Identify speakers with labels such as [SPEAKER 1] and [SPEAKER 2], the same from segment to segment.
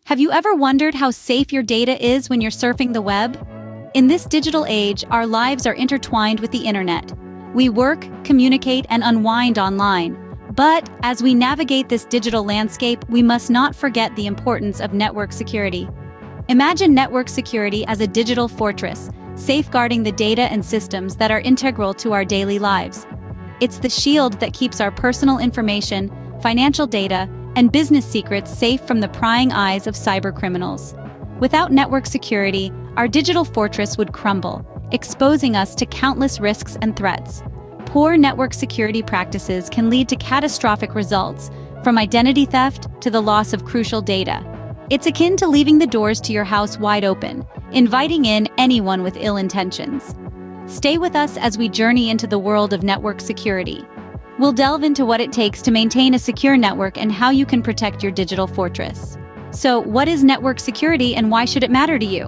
[SPEAKER 1] Have you ever wondered how safe your data is when you're surfing the web? In this digital age, our lives are intertwined with the internet. We work, communicate, and unwind online. But as we navigate this digital landscape, we must not forget the importance of network security. Imagine network security as a digital fortress, safeguarding the data and systems that are integral to our daily lives. It's the shield that keeps our personal information, financial data, and business secrets safe from the prying eyes of cybercriminals. Without network security, our digital fortress would crumble, exposing us to countless risks and threats. Poor network security practices can lead to catastrophic results, from identity theft to the loss of crucial data. It's akin to leaving the doors to your house wide open, inviting in anyone with ill intentions. Stay with us as we journey into the world of network security. We'll delve into what it takes to maintain a secure network and how you can protect your digital fortress. So, what is network security and why should it matter to you?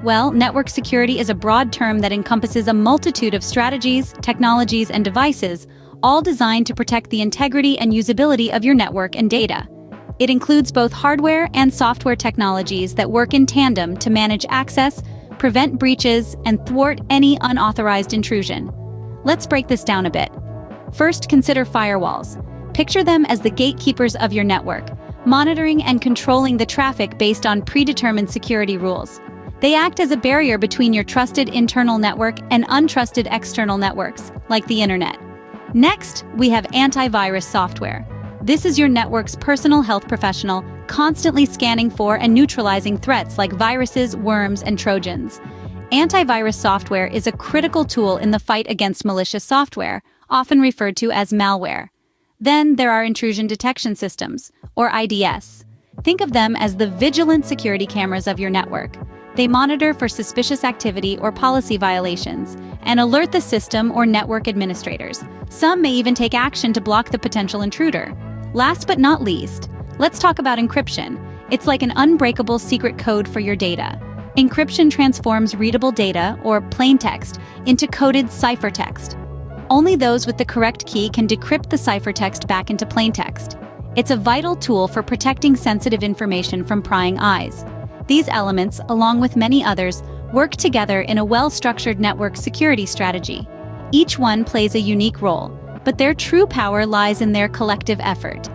[SPEAKER 1] Well, network security is a broad term that encompasses a multitude of strategies, technologies, and devices, all designed to protect the integrity and usability of your network and data. It includes both hardware and software technologies that work in tandem to manage access, prevent breaches, and thwart any unauthorized intrusion. Let's break this down a bit. First, consider firewalls. Picture them as the gatekeepers of your network, monitoring and controlling the traffic based on predetermined security rules. They act as a barrier between your trusted internal network and untrusted external networks, like the internet. Next, we have antivirus software. This is your network's personal health professional, constantly scanning for and neutralizing threats like viruses, worms, and trojans. Antivirus software is a critical tool in the fight against malicious software, often referred to as malware. Then there are intrusion detection systems, or IDS. Think of them as the vigilant security cameras of your network. They monitor for suspicious activity or policy violations and alert the system or network administrators. Some may even take action to block the potential intruder. Last but not least, let's talk about encryption. It's like an unbreakable secret code for your data. Encryption transforms readable data, or plain text, into coded ciphertext. Only those with the correct key can decrypt the ciphertext back into plaintext. It's a vital tool for protecting sensitive information from prying eyes. These elements, along with many others, work together in a well-structured network security strategy. Each one plays a unique role, but their true power lies in their collective effort.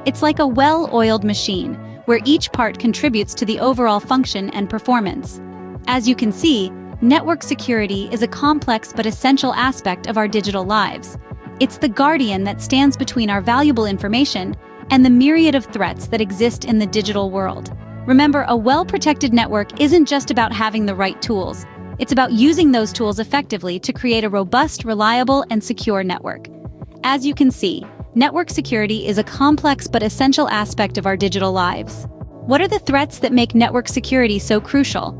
[SPEAKER 1] It's like a well-oiled machine, where each part contributes to the overall function and performance. As you can see, network security is a complex but essential aspect of our digital lives. It's the guardian that stands between our valuable information and the myriad of threats that exist in the digital world. Remember, a well-protected network isn't just about having the right tools. It's about using those tools effectively to create a robust, reliable, and secure network. As you can see, network security is a complex but essential aspect of our digital lives. What are the threats that make network security so crucial?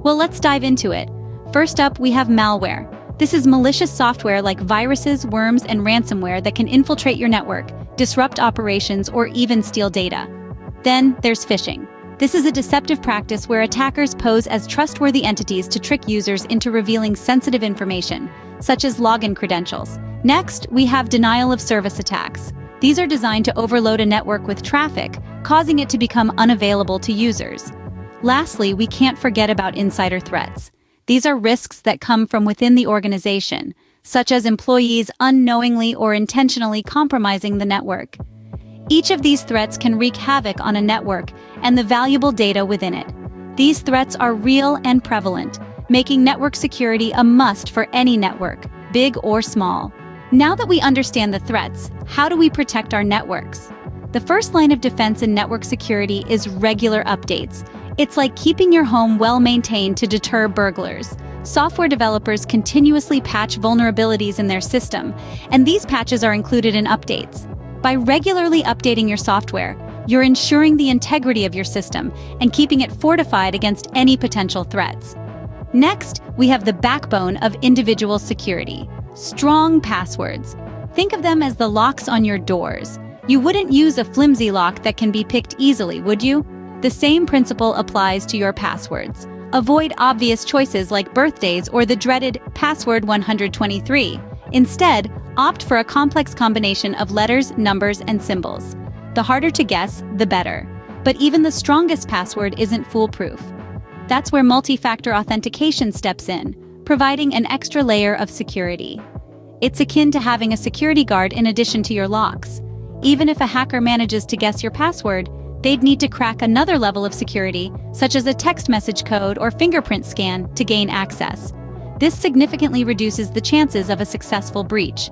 [SPEAKER 1] Well, let's dive into it. First up, we have malware. This is malicious software like viruses, worms, and ransomware that can infiltrate your network, disrupt operations, or even steal data. Then there's phishing. This is a deceptive practice where attackers pose as trustworthy entities to trick users into revealing sensitive information, such as login credentials. Next, we have denial of service attacks. These are designed to overload a network with traffic, causing it to become unavailable to users. Lastly, we can't forget about insider threats. These are risks that come from within the organization, such as employees unknowingly or intentionally compromising the network. Each of these threats can wreak havoc on a network and the valuable data within it. These threats are real and prevalent, making network security a must for any network, big or small. Now that we understand the threats, how do we protect our networks? The first line of defense in network security is regular updates. It's like keeping your home well-maintained to deter burglars. Software developers continuously patch vulnerabilities in their system, and these patches are included in updates. By regularly updating your software, you're ensuring the integrity of your system and keeping it fortified against any potential threats. Next, we have the backbone of individual security: strong passwords. Think of them as the locks on your doors. You wouldn't use a flimsy lock that can be picked easily, would you? The same principle applies to your passwords. Avoid obvious choices like birthdays or the dreaded password 123. Instead, opt for a complex combination of letters, numbers, and symbols. The harder to guess, the better. But even the strongest password isn't foolproof. That's where multi-factor authentication steps in, providing an extra layer of security. It's akin to having a security guard in addition to your locks. Even if a hacker manages to guess your password, they'd need to crack another level of security, such as a text message code or fingerprint scan, to gain access. This significantly reduces the chances of a successful breach.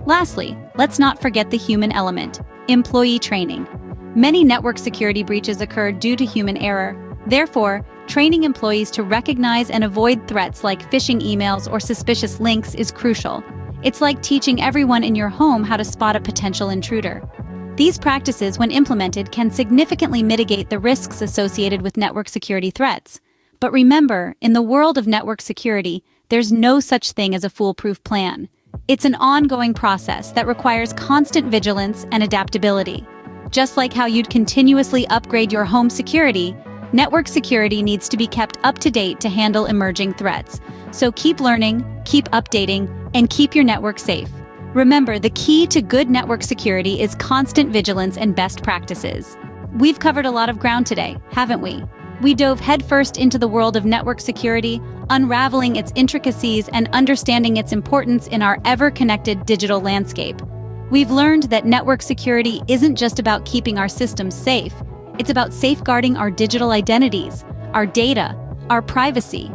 [SPEAKER 1] Lastly, let's not forget the human element: employee training. Many network security breaches occur due to human error. Therefore, training employees to recognize and avoid threats like phishing emails or suspicious links is crucial. It's like teaching everyone in your home how to spot a potential intruder. These practices, when implemented, can significantly mitigate the risks associated with network security threats. But remember, in the world of network security, there's no such thing as a foolproof plan. It's an ongoing process that requires constant vigilance and adaptability. Just like how you'd continuously upgrade your home security, network security needs to be kept up to date to handle emerging threats. So keep learning, keep updating, and keep your network safe. Remember, the key to good network security is constant vigilance and best practices. We've covered a lot of ground today, haven't we? We dove headfirst into the world of network security, unraveling its intricacies and understanding its importance in our ever-connected digital landscape. We've learned that network security isn't just about keeping our systems safe. It's about safeguarding our digital identities, our data, our privacy.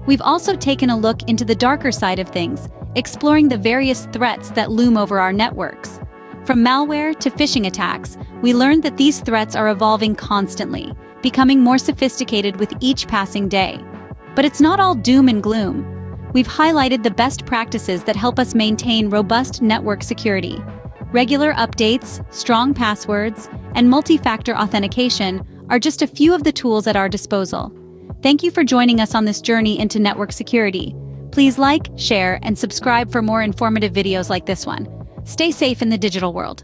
[SPEAKER 1] We've also taken a look into the darker side of things, exploring the various threats that loom over our networks. From malware to phishing attacks, we learned that these threats are evolving constantly, becoming more sophisticated with each passing day. But it's not all doom and gloom. We've highlighted the best practices that help us maintain robust network security. Regular updates, strong passwords, and multi-factor authentication are just a few of the tools at our disposal. Thank you for joining us on this journey into network security. Please like, share, and subscribe for more informative videos like this one. Stay safe in the digital world.